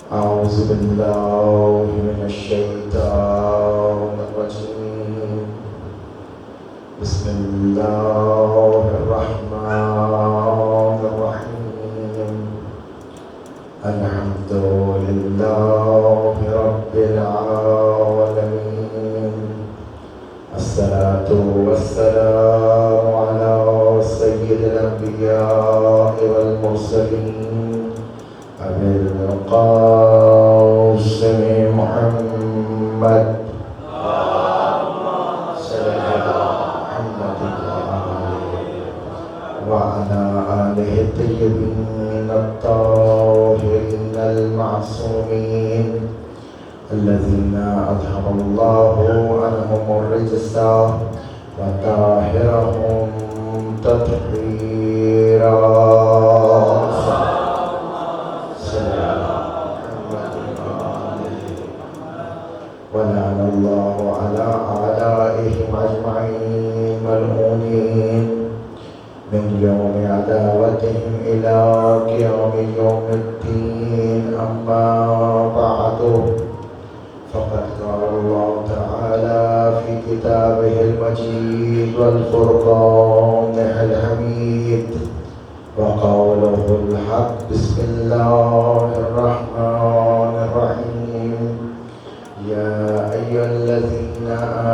أعوذ بالله من الشيطان الرجيم. بسم الله الرحمن الرحيم. الحمد لله رب العالمين. الصلاة والسلام على سيد الأنبياء والمرسلين أبي القاسم محمد وعلى آله الطيبين الطاهرين المعصومين الذين أذهب الله عنهم الرجس وطهرهم تطهيرا. ولعن الله على أعدائهم أجمعين ملعونين من يوم عداوتهم إلى قيام يوم الدين. أما بعد، فقد قال الله تعالى في كتابه المجيد والفرقان الحميد وقوله الحق. بسم الله الرحمن الرحيم. يا أيها الذين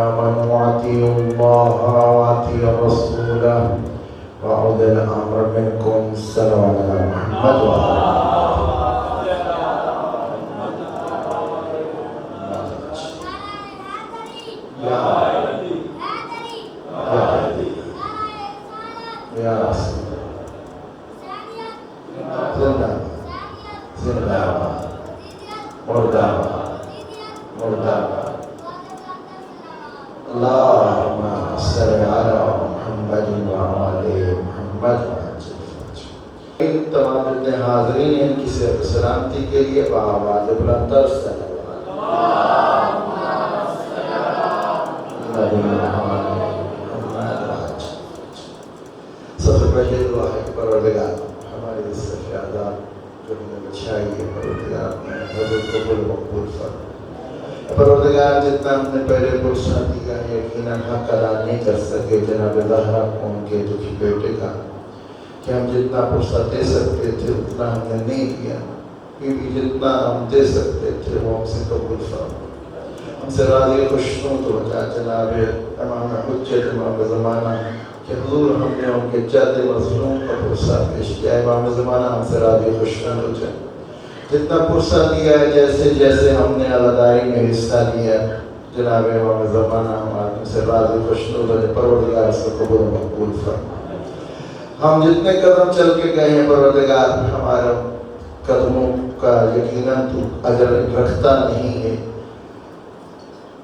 آمنوا أطيعوا الله وأطيعوا الرسول وأولي الأمر منكم. صلوا على محمد وعلى يا رسول زندہ زندہ مردہ مردہ. اللهم صل على محمد وعلى محمد. تمام اتنے حاضرین ان کی سلامتی کے لیے بآواز بلند تر صلوات. سب سے پہلے دعا ہے کہ پروردگار ہمارے اس سفیادات جو ہم نے بچھائی ہے، پروردگار اپنے حضور کو قبول مقبول فرما. پروردگار جتنا ہم نے پہلے پرسہ دیا ہے یقیناً حق ادا نہیں کر سکے جناب زہرا کو ان کے دکھی بیٹے کا، کہ ہم جتنا پرسہ دے سکتے تھے اتنا ہم نے نہیں دیا، کیونکہ جتنا ہم دے سکتے تھے وہ ہم سے قبول فرما. ہم سے راضی خوشنود ہو جا جناب امام حجت امام زمانہ کہ حضور ہم نے ان کے جد مظلوم کا پرسہ پیش کیا. امام زمانہ ہم سے راضی خوشنود ہو جائے. جتنا پرسہ دیا ہے جیسے جیسے ہم نے عزاداری میں حصہ لیا جناب امام زمانہ ہمارے سے راضی خوشنود ہو جائے. پروردگار اس کو قبول مقبول فرما. ہم جتنے قدم چل کے گئے ہیں پروردگار ہمارے قدموں کا یقیناً تو اجر رکھتا نہیں ہے.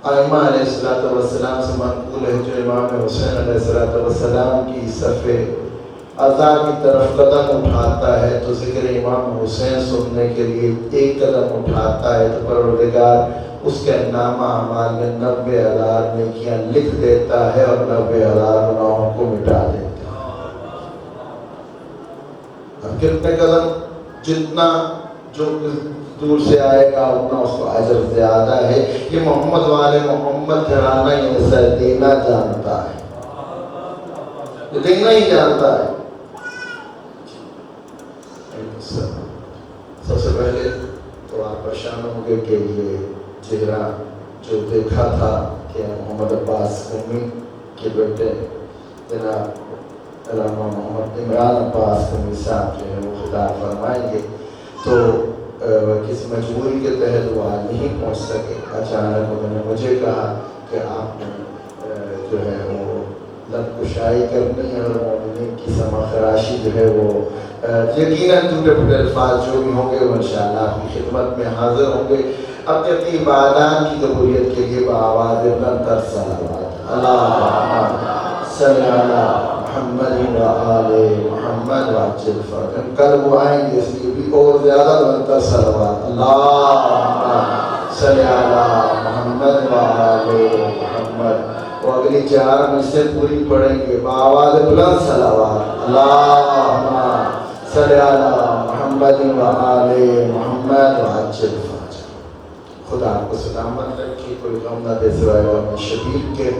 ائمہ علیہ السلام سے منقول ہے جو امام حسین علیہ السلام کی صف عزا کی طرف قدم اٹھاتا ہے تو ذکر امام حسین سننے کے لیے ایک قدم اٹھاتا ہے تو پروردگار اس کے نامہ اعمال میں 90,000 نیکیاں لکھ دیتا ہے اور 90,000 گناہوں کو مٹا دیتا ہے. اب کتنے قدم جتنا جو دور سے آئے گا اتنا اس کو اجر زیادہ ہے. یہ محمد والے محمد گھرانہ یہ دینا جانتا ہے، یہ دینا ہی جانتا ہے. سب سے پہلے تو آپ پریشان ہوں گے کہ یہ چہرہ جو دیکھا تھا کہ محمد عباس قمی کے بیٹے جناب علامہ محمد عمران عباس قمی صاحب جو ہے وہ خطاب فرمائیں گے تو کس مجبوری کے تحت وہ آج نہیں پہنچ سکے. اچانک انہوں نے مجھے کہا کہ آپ نے جو ہے وہ لب کشائی کرنی ہے اور مومنین کی سما خراشی جو ہے وہ یقیناً ٹوٹے پھوٹے الفاظ جو بھی ہوں گے وہ انشاءاللہ آپ کی خدمت میں حاضر ہوں گے. اپنی اپنی عبادات کی قبولیت کے لیے بآواز بلند تر صلوات. اللہم صلی علی محمد و آل محمد وعجل فرجہم. کل وہ آئیں گے اس لیے بھی اور زیادہ بلند تر صلوات. اللہم صلی علی محمد و آل محمد. وہ اگلی 4 مجلسیں پوری پڑھیں گے بآواز بلند صلوات. اللہم صلی علی محمد محمد و آل محمد وعجل فرجہ۔ خدا کو سلامت رکھے، کوئی غم نہ دے سوائے غم شدید کے۔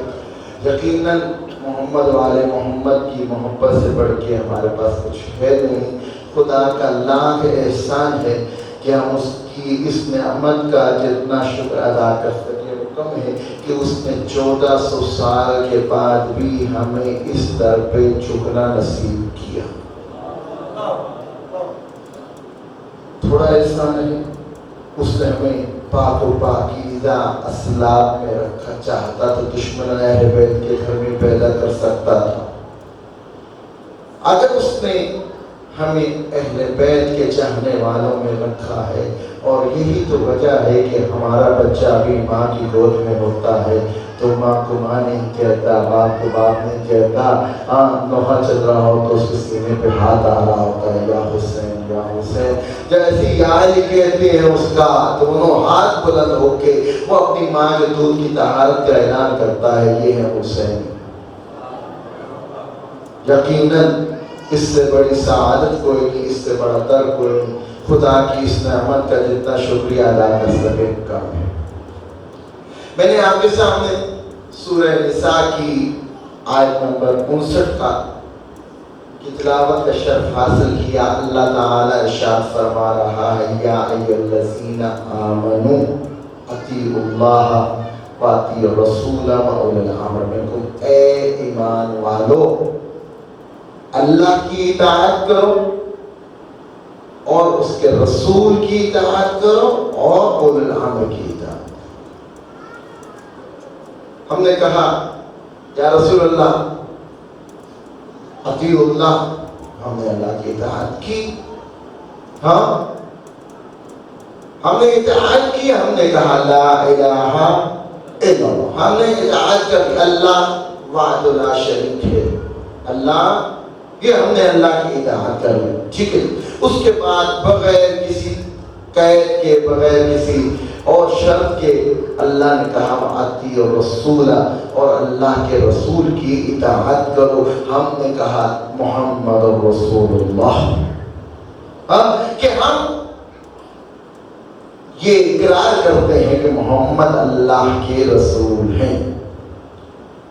یقیناً محمد و آل محمد کی محبت سے بڑھ کے ہمارے پاس کچھ ہے نہیں۔ خدا کا لاکھ احسان ہے کہ ہم اس کی اس نعمت کا جتنا شکر ادا کر سکے وہ کم ہے کہ اس نے 1400 سال کے بعد بھی ہمیں اس در پہ جھکنا نصیب کیا۔ تھوڑا احسان ہے، اس نے ہمیں پاک و پاکیزہ اسلاب میں رکھا، چاہتا تو دشمن اہل بیت کے گھر میں پیدا کر سکتا تھا۔ اگر اس نے ہمیں اہل بیت کے چاہنے والوں میں رکھا ہے، اور یہی تو وجہ ہے کہ ہمارا بچہ بھی ماں کی گود میں ہوتا ہے تو ماں کو ماں نہیں کہتا، باپ کو باپ نہیں کہتا، نوحہ چل رہا ہو تو اس کے سینے پہ ہاتھ آ رہا ہوتا ہے، یا حسین یا حسین، جیسی یاری کہتے ہیں اس کا دونوں ہاتھ بلند ہو کے وہ اپنی ماں کے دودھ کی طہارت کا اعلان کرتا ہے، یہ ہے حسین۔ یقیناً اس سے بڑی سعادت کوئی نہیں، اس سے بڑا در کوئی نہیں۔ خدا کی اس نعمت کا جتنا شکریہ ادا کر سکے کم ہے۔ میں نے آپ کے سامنے سورہ نساء کی آیت نمبر 59 کی تلاوت کا شرف حاصل کیا۔ اللہ تعالی ارشاد فرما رہا ہے، یا ایھا الذین آمنوا اطیعوا اللہ واطیعوا الرسول واولی الامر منکم، اے ایمان والو اللہ کی اطاعت کرو اور اس کے رسول کی اطاعت کرو اور اولو الامر کی اطاعت۔ ہم نے کہا یا رسول اللہ اطیعوا اللہ، ہم نے اللہ کی اطاعت کی، ہاں ہم نے اطاعت کی، ہم نے کہا لا الہ الا اللہ، ہم نے اطاعت کر اللہ وحدہ لا شریک ہے، اللہ یہ ہم نے اللہ کی اطاعت کر لی، ٹھیک ہے۔ اس کے بعد بغیر کسی قید کے، بغیر کسی اور شرط کے اللہ نے کہا وَأَطِیعُوا الرَّسُولَ، اور اللہ کے رسول کی اطاعت کرو۔ ہم نے کہا محمد رسول اللہ، کہ ہم یہ اقرار کرتے ہیں کہ محمد اللہ کے رسول ہیں۔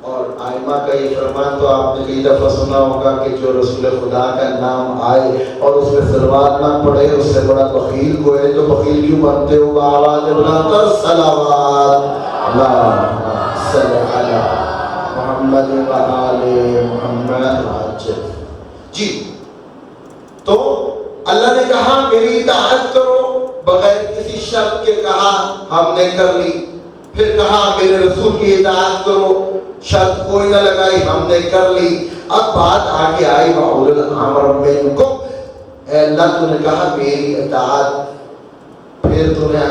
اور آئمہ کا یہ فرمان تو آپ نے کئی دفعہ سنا ہوگا کہ جو رسول خدا کا نام آئے اور اس پہ صلوات نہ پڑھے اس سے بڑا بخیل کو ہے۔ تو بخیل کیوں بنتے ہو؟ آواز بلند کر صلوات اللہم صلی علی محمد و آل محمد وعجل۔ جی تو اللہ نے کہا میری اطاعت کرو، بغیر کسی شرط کے کہا، ہم نے کر لی۔ پھر کہا میرے رسول کی اطاعت کرو، شرط کوئی نہ لگائی، ہم نے کر لی۔ اب بات آگے آئی وَأُولِي الْأَمْرِ مِنْکُمْ، اے اللہ تو نے کہا میری اطاعت، پھر تو نے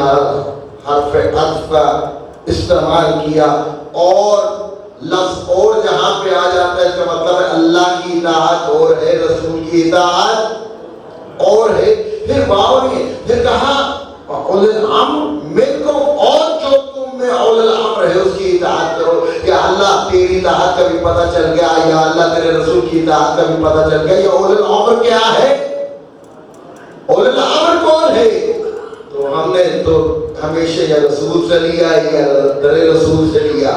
حرف عطف کا استعمال کیا، اور لفظ اور جہاں پہ آ جاتا ہے اس کا مطلب ہے اللہ کی اطاعت اور ہے، رسول کی اطاعت اور ہے۔ پھر واو نے پھر کہا وَأُولِي الْأَمْرِ مِنْکُمْ، اور جو تم میں اولی الامر ہے اس کی اطاعت کرو۔ یا اللہ تیری اطاعت کا بھی پتہ چل گیا، یا اللہ تیرے رسول کی اطاعت کا بھی پتہ چل گیا۔ یہ اولی الامر کیا ہے؟ اولی الامر کون ہے؟ تو ہم نے تو ہمیشہ یا رسول سے لیا یا در رسول سے لیا۔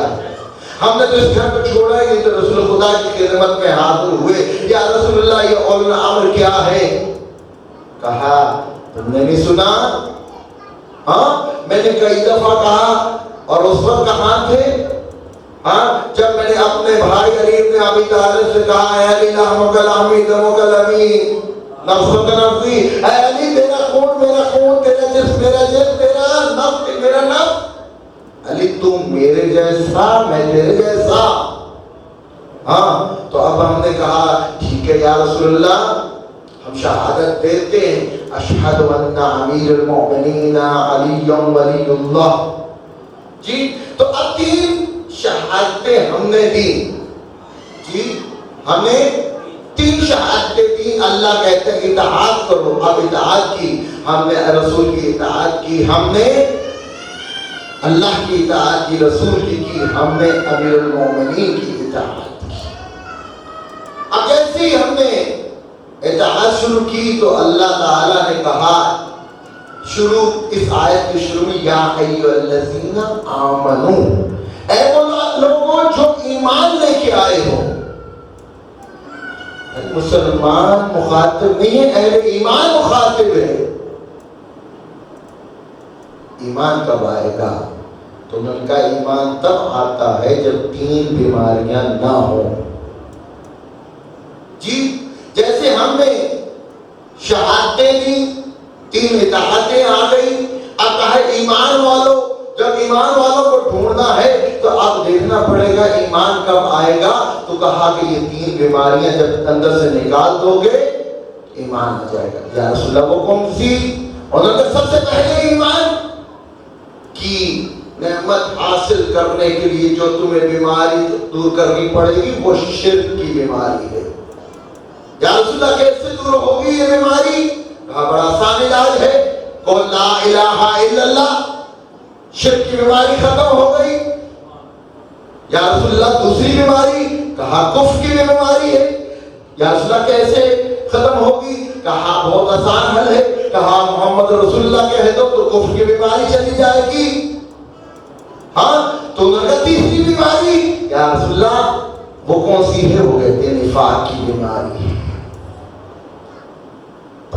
ہم نے تو اس گھر کو چھوڑا ہی تو رسول خدا کی خدمت میں حاضر ہوئے۔ یا رسول اللہ یہ اولی الامر کیا ہے؟ کہا تم نے نہیں سنا؟ ہاں میں نے کئی دفعہ کہا، اور اس وقت کہاں تھے؟ ہاں جب میں نے اپنے بھائی علی بن ابی طالب سے کہا اے علی لحمک لحمی دمک دمی نفسک نفسی، اے علی میرا خون میرا خون، تیرا جسم میرا جسم، تیرا نفس میرا نفس، علی تم میرے جیسا میں تیرے جیسا۔ ہاں تو اب ہم نے کہا ٹھیک ہے یا رسول اللہ ہم شہادت دیتے ہیں اشہد ان امیر المؤمنین علی ولی اللہ۔ جی تو اب 3 شہادتیں ہم نے دی، جی ہمیں 3 شہادتیں دی۔ اللہ کہتے ہیں اطاعت کرو، اب اطاعت کی، ہم نے رسول کی اطاعت کی، ہم نے اللہ کی اطاعت کی، رسول کی، ہم نے امیر المؤمنین کی اطاعت کی۔ اب جیسے ہی ہم نے اطاعت شروع کی تو اللہ تعالیٰ نے کہا شروع اس آیت کے شروع میں یا ایھا الذین آمنو، اے وہ لوگوں جو ایمان لے کے آئے ہو. مسلمان مخاطب نہیں ہے، اہل ایمان مخاطب ہے. ایمان کب آئے گا؟ تو ان کا ایمان تب آتا ہے جب 3 بیماریاں نہ ہوں. جی جیسے ہم نے شہادتیں دی، 3 اطاعتیں آ گئی. اب کہا ایمان والوں، جب ایمان والوں کو ڈھونڈنا ہے تو اب دیکھنا پڑے گا ایمان کب آئے گا. تو کہا کہ یہ 3 بیماریاں جب اندر سے نکال دو گے ایمان آ جائے گا. یا رسول اللہ وہ کون سی؟ انہوں نے سب سے پہلے ایمان کی نعمت حاصل کرنے کے لیے جو تمہیں بیماری دور کرنی پڑے گی وہ شرک کی بیماری ہے. یا رسول اللہ کیسے دور ہوگی یہ بیماری؟ کہا بڑا آسان علاج ہے، قول لا الہ الا اللہ، شرک کی بیماری ختم ہو گئی. یا رسول اللہ دوسری بیماری؟ کہا کفر کی بیماری ہے. یا رسول اللہ کیسے ختم ہوگی؟ کہا بہت آسان حل ہے. کہا محمد رسول اللہ کہہ دو تو کفر کی بیماری چلی جائے گی. ہاں تو انہوں نے تیسری بیماری، یا رسول اللہ وہ کون سی ہے؟ وہ کہتے ہیں نفاق کی بیماری.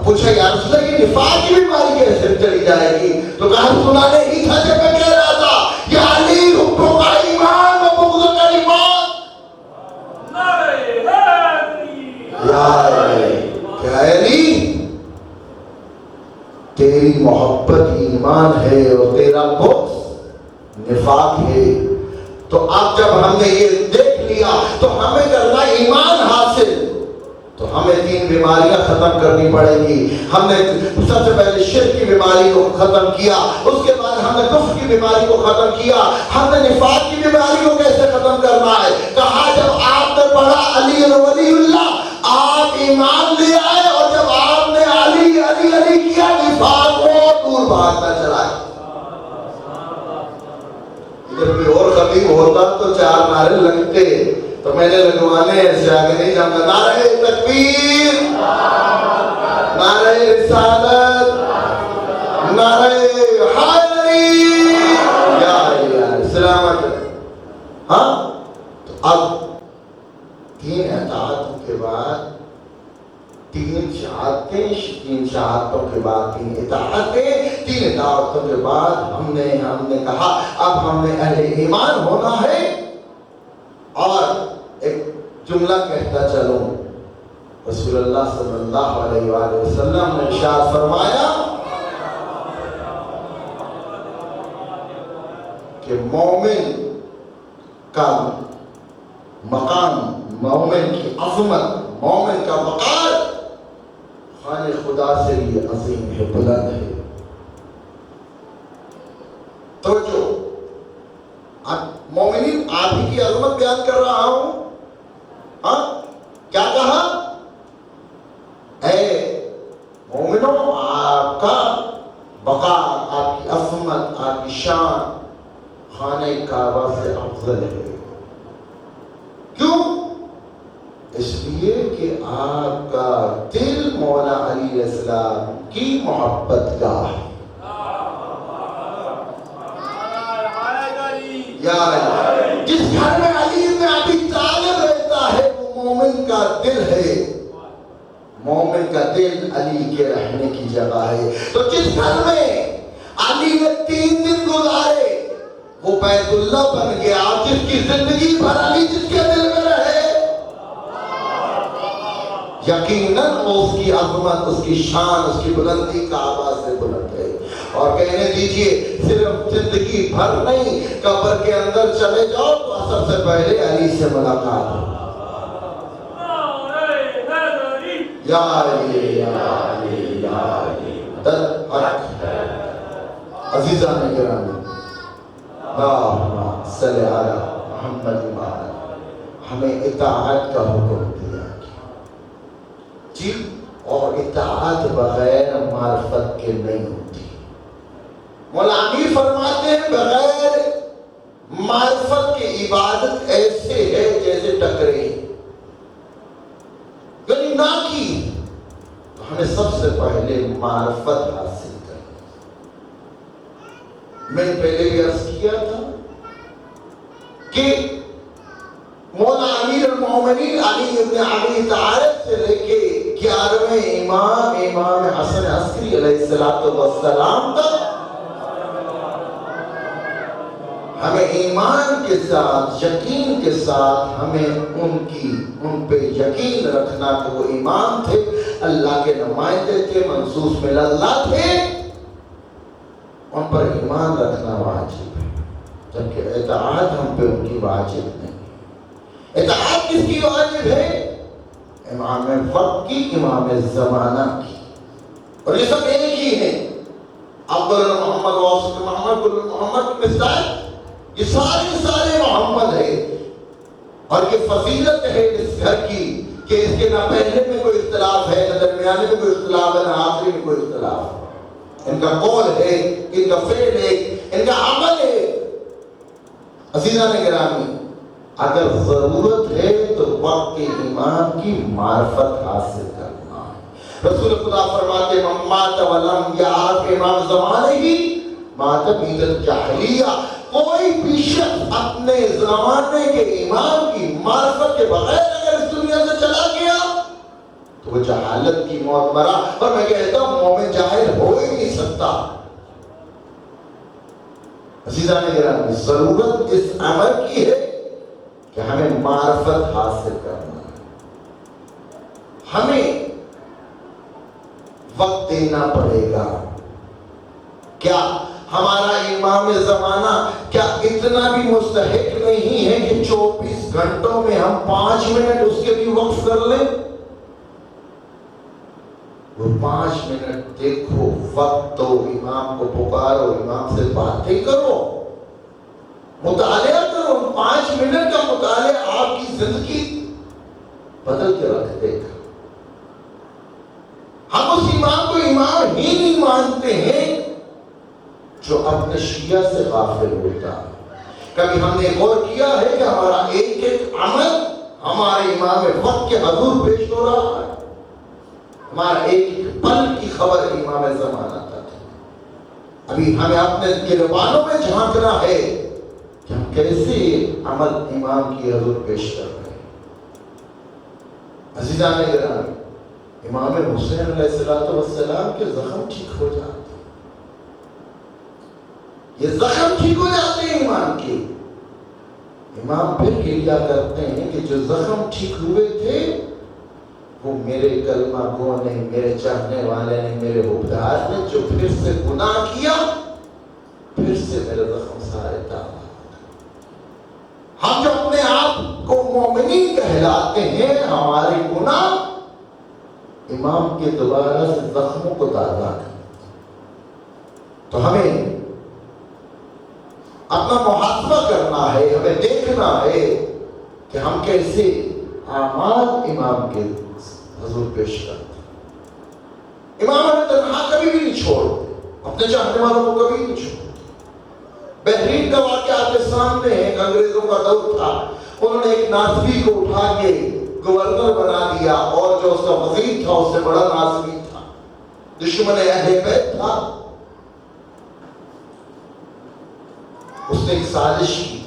پوچھا یا رسول اللہ یہ نفاق کی بیماری کیسے چلی جائے گی؟ تو کہا سنا نہیں تھا جب میں کہہ رہا تھا یا علی حکم کا ایمان و بغض کا ایمان. یا علی تیری محبت ایمان ہے اور تیرا بغض نفاق ہے. تو اب جب ہم نے یہ دیکھ لیا تو ہمیں کرنا ایمان حاصل. تو ہمیں 3 بیماریاں ختم کرنی پڑے گی. ہم نے سب سے پہلے شرک کی بیماری کو ختم کیا، اس کے بعد ہم نے کفر کی بیماری کو ختم کیا. ہم نے نفاق کی بیماری کو کیسے ختم کرنا ہے؟ کہا جب آپ نے پڑھا علی ولی اللہ، آپ ایمان لے آئے اور جب آپ نے علی علی علی کیا نفاق کو دور بھاگتا چلا ہے. ادھر کوئی اور خطیب ہوتا تو 4 نعرے لگتے، تو میں نے لگوانے ایسے آگے نہیں جانا. نعرہ تکبیر، نعرہ رسالت، نعرہ حیدری، یا سلامت. ہاں تو اب 3 اطاعتوں کے بعد 3 شہادتیں، 3 شہادتوں کے بعد 3 اطاعتیں، 3 اطاعتوں کے بعد ہم نے کہا اب ہم نے اہل ایمان ہونا ہے. اور ایک جملہ کہتا چلوں، رسول اللہ صلی اللہ علیہ وآلہ وسلم نے ارشاد فرمایا کہ مومن کا مقام، مومن کی عظمت، مومن کا وقار خانہ خدا سے بھی عظیم ہے، بلند ہے. تو جو مومنین آپ ہی کی عظمت بیان کر رہا ہوں. ہاں کیا کہا؟ اے مومنوں آپ کا وقار، آپ کی عظمت، آپ کی شان خانہ کعبہ سے افضل ہے. کیوں؟ اس لیے کہ آپ کا دل مولا علی علیہ السلام کی محبت کا ہے. جس گھر میں علی بن ابی طالب رہتا ہے وہ مومن کا دل ہے. مومن کا دل علی کے رہنے کی جگہ ہے. تو جس گھر میں علی نے 3 دن گزارے وہ بیت اللہ بن گیا. جس کی زندگی بھر علی جس کے دل میں رہے یقیناً اس کی عظمت، اس کی شان، اس کی بلندی کعبہ سے بلند ہے. اور کہنے دیجئے صرف زندگی بھر نہیں، قبر کے اندر چلے جاؤ تو سب سے پہلے علی سے ملاقات ہو. یا علی یا علی یا علی در حق ہے. عزیزان گرامی، اللہم صلی علی محمد وآلہ. ہمیں اطاعت کا حکم دیا جی، اور اطاعت بغیر معرفت کے نہیں ہوتی. مولا امیر فرماتے ہیں بغیر معرفت کی عبادت ایسے ہے جیسے ٹکرے، یعنی نہ کی معرفت حاصل کرنا۔ میں نے پہلے بھی عرض کیا تھا کہ مولا امیر المومنین علی ابن ابی طالب سے لے کے 11ویں امام حسن عسکری علیہ السلام تک ہمیں ایمان کے ساتھ، یقین کے ساتھ ہمیں ان پہ یقین رکھنا کہ وہ امام تھے، اللہ کے نمائندے تھے، منصوص من اللہ تھے، ان پر ایمان رکھنا واجب ہے، جبکہ اطاعت ہم پہ ان کی واجب نہیں۔ اطاعت کس کی واجب ہے؟ امام وقت کی، امام زمانہ کی، اور یہ سب ایک ہی ہیں۔ عبد محمد واسط محمد گل محمد مثال، یہ سارے محمد ہے، اور یہ فضیلت ہے اس گھر کی کہ اس کے نہ پہلے میں کوئی اختلاف ہے، نہ درمیانے میں کوئی اختلاف ہے، نہ آخری میں کوئی اختلاف ہے۔ ان کا قول ہے، ان کا فعل ہے، ان کا عمل ہے۔ عزیزان گرامی، اگر ضرورت ہے تو وقت کے امام کی معرفت حاصل کرنا ہے۔ رسول خدا فرماتے من مات ولم یعرف امام زمانے ہی مات بید الجاہلیہ، کوئی بھی شخص اپنے زمانے کے امام کی معرفت کے بغیر اگر اس دنیا سے چلا گیا تو وہ جہالت کی موت مرا، اور میں کہتا ہوں مومن جاہل ہو ہی نہیں سکتا۔ عزیزان گرامی، ضرورت اس عمل کی ہے کہ ہمیں معرفت حاصل کرنا ہے، ہمیں وقت دینا پڑے گا۔ کیا ہمارا امام زمانہ کیا اتنا بھی مستحق نہیں ہے کہ 24 گھنٹوں میں ہم 5 منٹ اس کے لیے وقف کر لیں؟ وہ 5 منٹ دیکھو، وقت دو، امام کو پکارو، امام سے باتیں کرو، مطالعہ کرو۔ 5 منٹ کا مطالعہ آپ کی زندگی بدل کے رکھ دے گا۔ ہم اس امام کو امام ہی نہیں مانتے ہیں جو اپنے شیعہ سے غافل ہوتا ہے۔ کبھی ہم نے غور کیا ہے کہ ہمارا ایک ایک عمل ہمارے امام وقت کے حضور پیش ہو رہا ہے؟ ہمارا ایک ایک پل کی خبر امام زمانہ تک ہے۔ ابھی ہمیں اپنے گریبانوں میں جھانکنا ہے کہ ہم کیسے عمل امام کی حضور پیش کر رہے ہیں۔ عزیزان گرامی، امام حسین علیہ السلام کے زخم ٹھیک ہو جاتے، یہ زخم ٹھیک ہو جاتے ہیں امام کے۔ امام پھر گریہ کرتے ہیں کہ جو زخم ٹھیک ہوئے تھے وہ میرے کلمہ گو نے، میرے چاہنے والے نے، میرے حبدار نے، جو پھر سے گناہ کیا پھر سے میرے زخم سارے داغ۔ ہم جو اپنے آپ کو مومنین کہلاتے ہیں، ہمارے گناہ امام کے دوبارہ سے زخموں کو تازہ کرتے۔ تو ہمیں اپنا محاسبہ کرنا ہے، ہمیں دیکھنا ہے کہ ہم کیسے اعمال امام کے حضور پیش کرتے ہیں۔ امام ہمیں تنہا کبھی بھی نہیں چھوڑتے، اپنے چاہنے والوں کو کبھی نہیں چھوڑتے۔ بحرین کا واقعہ آپ کے سامنے ہے، انگریزوں کا دور تھا، انہوں نے ایک ناصبی کو اٹھا کے گورنر بنا دیا، اور جو اس کا وزیر تھا اس سے بڑا ناصبی تھا، دشمن اہل بیت تھا۔ اس نے ایک سازش کی،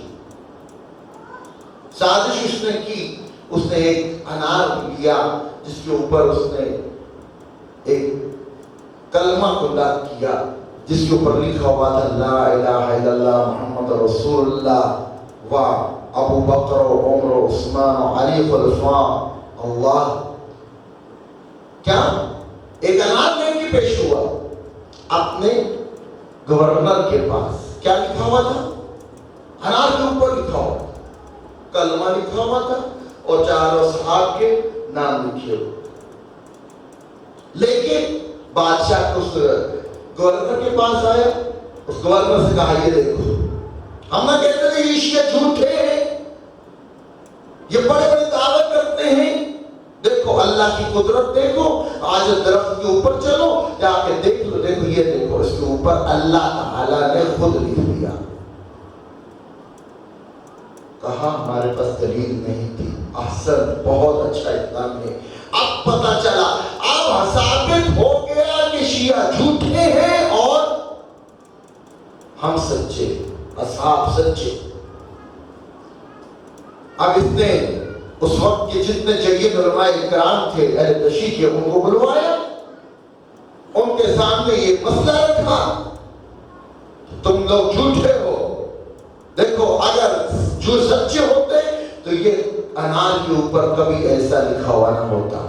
اس نے ایک انار لیا جس کے اوپر اس نے ایک کلمہ کو داغ کیا، جس کے اوپر لکھا ہوا تھا لا الہ الا اللہ محمد رسول اللہ و ابو بکر و عمر و عثمان و علی خلفاء اللہ۔ کیا ایک انار لے کے پیش ہوا اپنے گورنر کے پاس، کیا لکھا ہوا تھا؟ انار کے اوپر لکھا ہوا تھا، کلمہ لکھا ہوا تھا، اور 4 اصحاب کے نام لکھے ہوئے۔ لیکن بادشاہ اس گورنر کے پاس آیا، اس گورنر سے کہا یہ دیکھو، ہم نہ کہتے تھے یہ شیعہ جھوٹے ہیں، یہ بڑے بڑے دعوے کرتے ہیں، دیکھو اللہ کی قدرت دیکھو، آج درخت کے اوپر چلو جا کے دیکھ لو، دیکھو یہ دیکھو، اس کے اوپر اللہ تعالیٰ نے خود لکھ دیا۔ کہا ہمارے پاس دلیل نہیں تھی، احسن، بہت اچھا اسلام ہے۔ اب پتہ چلا، اب ثابت ہو گیا کہ شیعہ جھوٹے ہیں اور ہم سچے، اصحاب سچے۔ اب اس نے اس وقت کے جتنے جگہ علماء کرام تھے اہل تشیع کے، ان کو بلوایا، ان کے سامنے یہ مسئلہ رکھا، تم لوگ جھوٹے ہو، دیکھو اگر جو سچے ہوتے تو یہ انار کے اوپر کبھی ایسا لکھا ہوا نہ ہوتا۔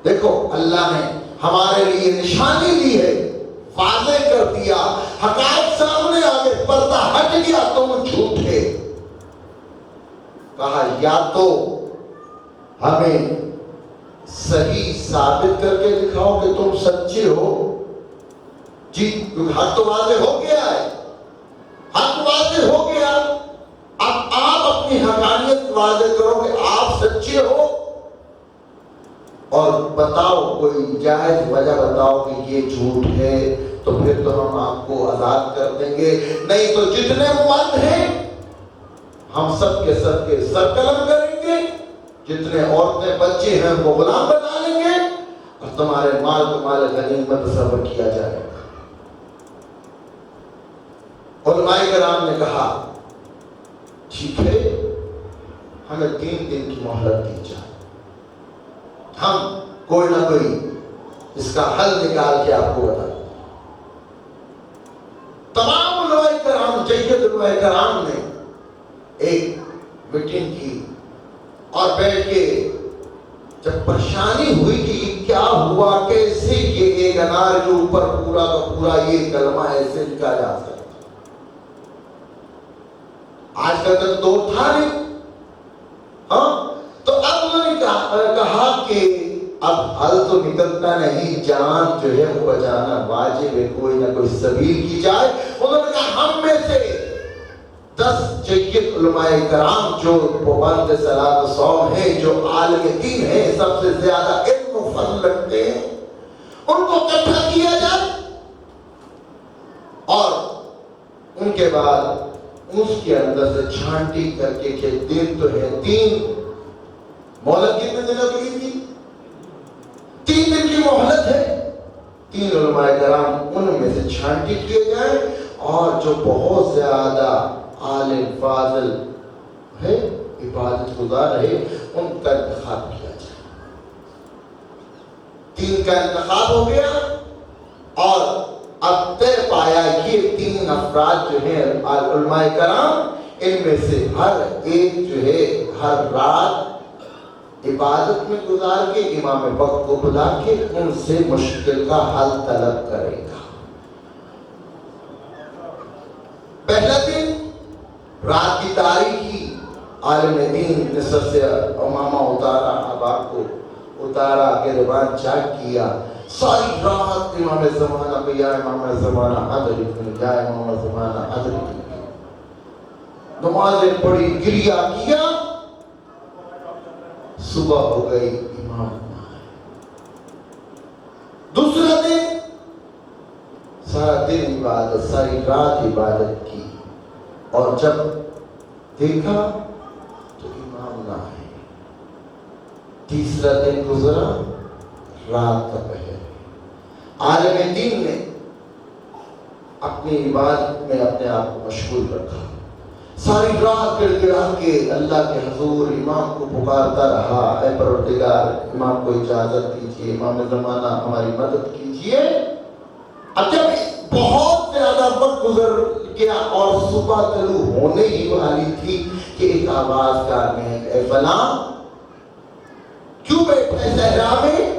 دیکھو اللہ نے ہمارے لیے نشانی دی ہے، واضح کر دیا، حقائق سامنے آ گئے، پردہ ہٹ گیا، تم جھوٹے۔ کہا یا تو ہمیں صحیح ثابت کر کے دکھاؤ کہ تم سچے ہو، جی حق تو واضح ہو گیا ہے، حق واضح ہو گیا، اب آپ اپنی حقانیت واضح کرو کہ آپ سچے ہو، اور بتاؤ کوئی جائز وجہ بتاؤ کہ یہ جھوٹ ہے، تو پھر تو ہم آپ کو آزاد کر دیں گے، نہیں تو جتنے مرد ہیں ہم سب کے سر قلم کریں گے، جتنے عورتیں بچے ہیں وہ غلام بنا لیں گے، اور تمہارے مال کو مال غنیمت تصور کیا جائے گا۔ علماء کرام نے کہا ٹھیک ہے، ہمیں 3 دن کی مہلت دی جائے، ہم کوئی نہ کوئی اس کا حل نکال کے آپ کو بتا دیں۔ تمام علماء کرام، جید علماء کرام نے ایک میٹنگ کی اور بیٹھ کے جب پریشانی ہوئی کہ یہ کیا ہوا، کیسے یہ ایک انار کے اوپر پورا کا پورا یہ کلمہ ایسے لکھا جا سکتا، آج کا تک دور تھا نہیں، ہاں تو اب انہوں نے کہا کہ اب حل تو نکلتا نہیں، جان جو ہے وہ بچانا واجب ہے، کوئی نہ کوئی سبیل کی جائے۔ انہوں نے کہا ہم میں سے 10 جید علماء کرام جو پابند صلاۃ و صوم ہیں، جو عالم دین ہیں، سب سے زیادہ علم و فضل رکھتے ہیں، ان کو اکٹھا کیا جائے، اور ان کے بعد اس کے اندر سے چھانٹی کر کے کہ دن تو ہے 3 مہلت، کتنے دنوں کی تھی؟ 3 دن کی مہلت ہے، 3 علماء کرام ان میں سے چھانٹی کیے جائیں، اور جو بہت زیادہ عالم فاضل ہے، عبادت گزار ہے، ان کا انتخاب کیا جائے۔ 3 کا انتخاب ہو گیا، اور اب طے پایا یہ 3 افراد جو ہیں علماء کرام، ان میں سے ہر ایک جو ہے ہر رات عبادت میں گزار کے امام وقت کو بلا کے ان سے مشکل کا حل طلب کرے گا۔ پہلا دن رات کی تاریخی، عالم دین نے سر سے امامہ اتارا، ابا کو اتارا، گریبان چاک کیا، ساری رات امام زمانہ کو یا امام زمانہ ادرکنی، یا امام زمانہ ادرکنی، نمازیں پڑھی، گریہ کیا، صبح ہو گئی، امام دوسرا دن سارا دن عبادت، ساری رات عبادت کی، اور جب دیکھا تو امام نہ آئے۔ تیسرا دن گزرا، رات کا پہر، عالم دین نے اپنی عبادت میں اپنے آپ کو مشغول رکھا، ساری رات گڑ گڑا کے اللہ کے حضور امام کو پکارتا رہا، اے پروردگار امام کو اجازت دیجیے، امام زمانہ ہماری مدد کیجیے۔ اب جب بہت زیادہ وقت گزر گیا اور صبح طلوع ہونے ہی والی تھی کہ ایک آواز کارنے ہے، اے فلاں کیوں بیٹھے صحرا میں،